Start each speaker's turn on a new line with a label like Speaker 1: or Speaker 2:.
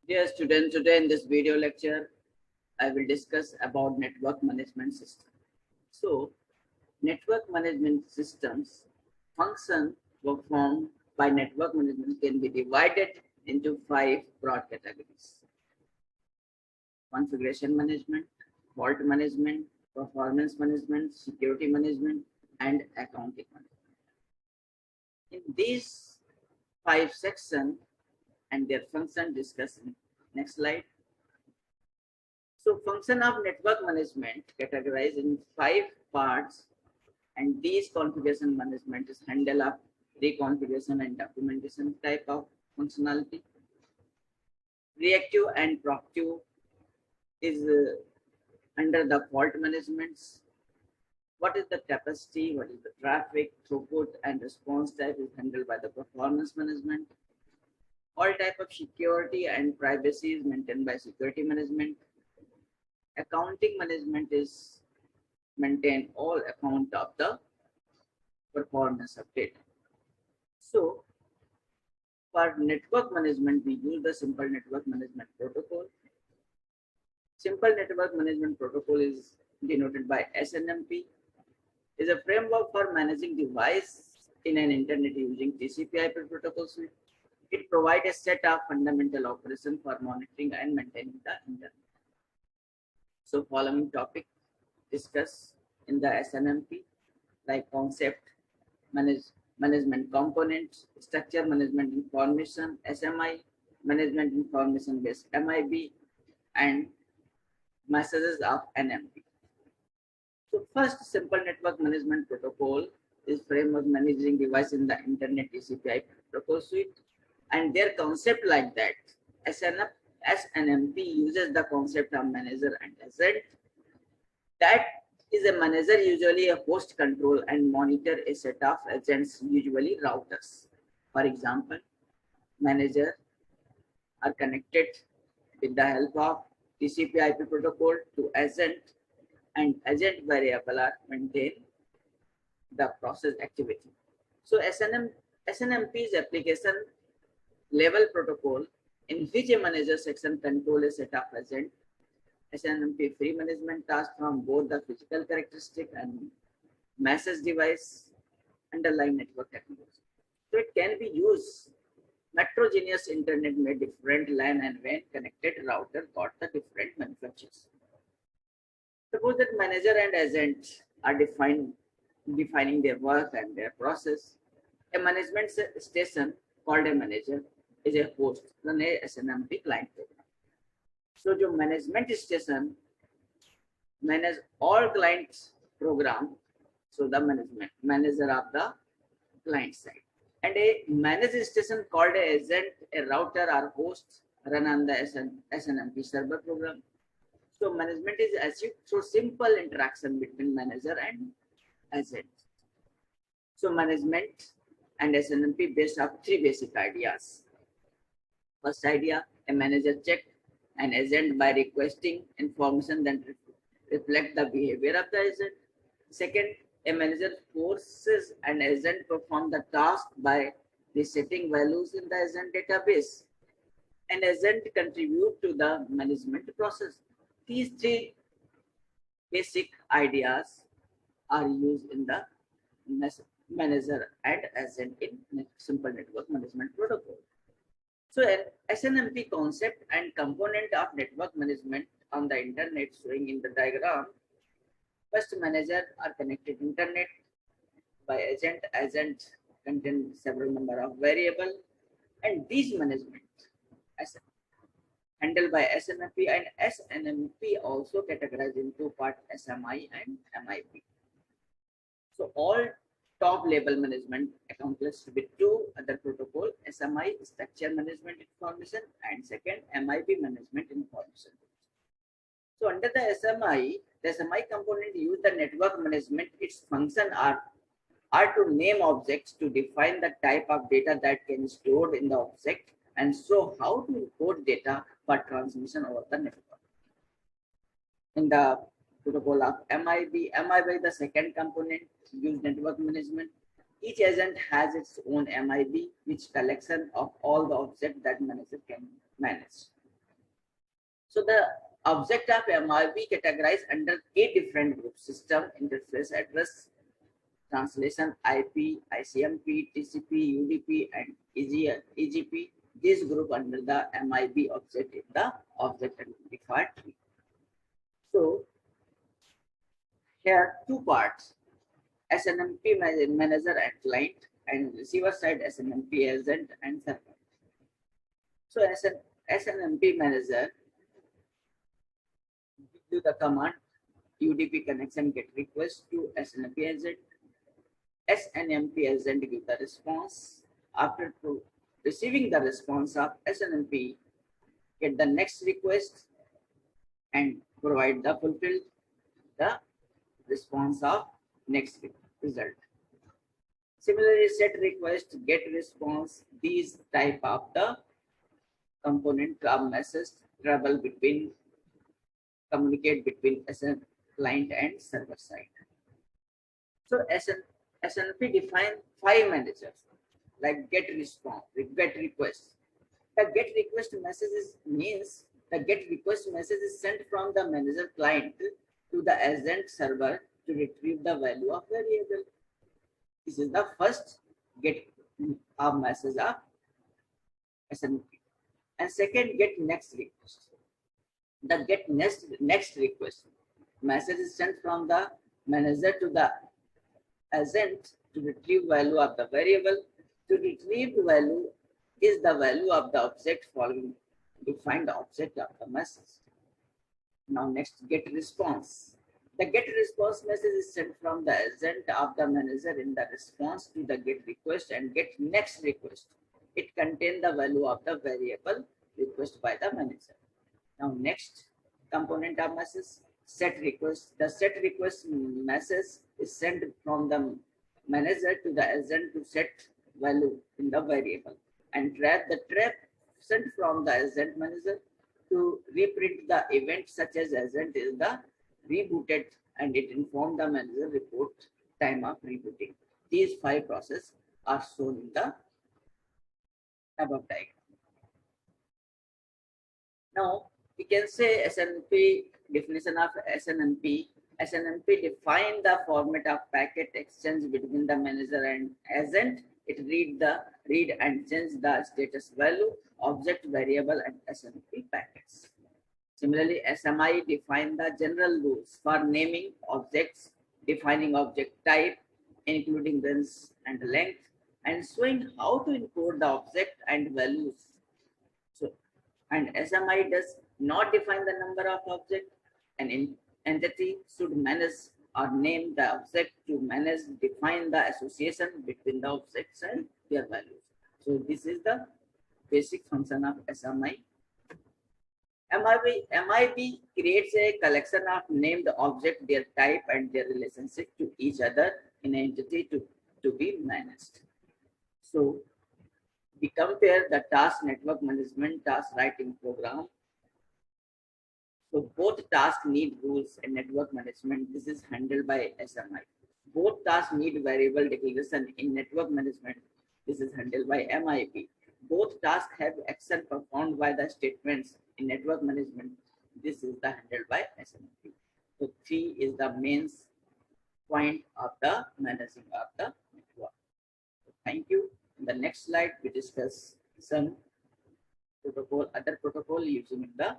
Speaker 1: Dear students, today in this video lecture, I will discuss about network management system. So, network management systems function performed by network management can be divided into five broad categories: configuration management, fault management, performance management, security management, and accounting management. In these five sections and their function discussed in next slide. So function of network management categorized in five parts, and these configuration management is handle of reconfiguration and documentation type of functionality. Reactive and proactive is under the fault management. What is the capacity, what is the traffic, throughput, and response type is handled by the performance management. All type of security and privacy is maintained by security management. Accounting management is maintain all account of the performance of data. So for network management, we use the simple network management protocol. Simple network management protocol is denoted by SNMP. Is a framework for managing device in an internet using TCP/IP protocol suite. It provides a set of fundamental operations for monitoring and maintaining the internet. So following topic discussed in the SNMP, like concept, management components, structure management information, SMI, management information based MIB, and messages of NMP. So first, simple network management protocol is framework managing device in the internet TCP/IP protocol suite, and their concept like that. SNMP uses the concept of manager and agent. That is a manager, usually a host, control and monitor a set of agents, usually routers. For example, manager are connected with the help of TCP/IP protocol to agent, and agent variable are maintain the process activity. So SNMP is application level protocol in which a manager section control a set of agent. SNMP free management task from both the physical characteristic and message device underlying network technology. So it can be used heterogeneous internet made different LAN and WAN connected router got the different manufacturers. Suppose that manager and agent are defining their work and their process. A management station called a manager is a host run a SNMP client program. So जो management station manage all clients program, so the manager of the client side. And a managed station called a agent, a router or host run on the SNMP server program. So management is achieved through simple interaction between manager and agent. So management and SNMP based on three basic ideas. First idea, a manager check an agent by requesting information that reflect the behavior of the agent. Second, a manager forces an agent perform the task by resetting values in the agent database. An agent contribute to the management process. These three basic ideas are used in the manager and agent in simple network management protocol. So an SNMP concept and component of network management on the internet showing in the diagram. First, manager are connected internet by agent. Agent contain several number of variable, and these management handled by SNMP, and SNMP also categorized into part SMI and MIP. So all top level management accomplished with two other protocol: SMI structure management information and second MIP management information. So under the SMI component use the network management. Its function are to name objects, to define the type of data that can be stored in the object, and show how to encode data for transmission over the network. In the protocol of MIB, the second component use network management. Each agent has its own MIB, which collection of all the objects that manager can manage. So the object of MRB categorized under 8 different groups: system, interface, address, translation, IP, ICMP, TCP, UDP, and EGP. This group under the MIB object in the object identifier tree. So here two parts: SNMP manager and client, and receiver side SNMP agent and server. So SNMP manager give the command UDP connection get request to SNMP agent. SNMP agent give the response. After receiving the response of SNMP, get the next request and provide the fulfilled the response of next result. Similarly, set request, get response, these type of the component of message travel between, communicate between SN client and server side. So SNP define 5 managers like get response, get request. The get request messages means the get request message is sent from the manager client to the agent server to retrieve the value of variable. This is the first get of message of SNP. And second, get next request. The get next request message is sent from the manager to the agent to retrieve value of the variable. To retrieve the value is the value of the object following defined object of the message. Now next, get response. The get response message is sent from the agent of the manager in the response to the get request and get next request. It contains the value of the variable request by the manager. Now next component of message, set request. The set request message is sent from the manager to the agent to set value in the variable, and trap sent from the agent manager to reprint the event such as agent is the rebooted, and it informed the manager report time of rebooting. These 5 processes are shown in the above diagram. Now we can say SNMP definition of SNMP. SNMP define the format of packet exchange between the manager and agent. It read and change the status value, object, variable, and SNMP packets. Similarly, SMI define the general rules for naming objects, defining object type, including range and length, and showing how to encode the object and values. So, and SMI does not define the number of objects. An entity should manage or name the object to manage, define the association between the objects and their values. So this is the basic function of SMI. MIB creates a collection of named objects, their type, and their relationship to each other in an entity to be managed. So we compare the task network management, task writing program. So both tasks need rules and network management. This is handled by SMI. Both tasks need variable declaration in network management. This is handled by MIB. Both tasks have action performed by the statements in network management. This is the handled by SMIP. So 3 is the main point of the managing of the network. So thank you. In the next slide, we discuss some protocol, other protocol using the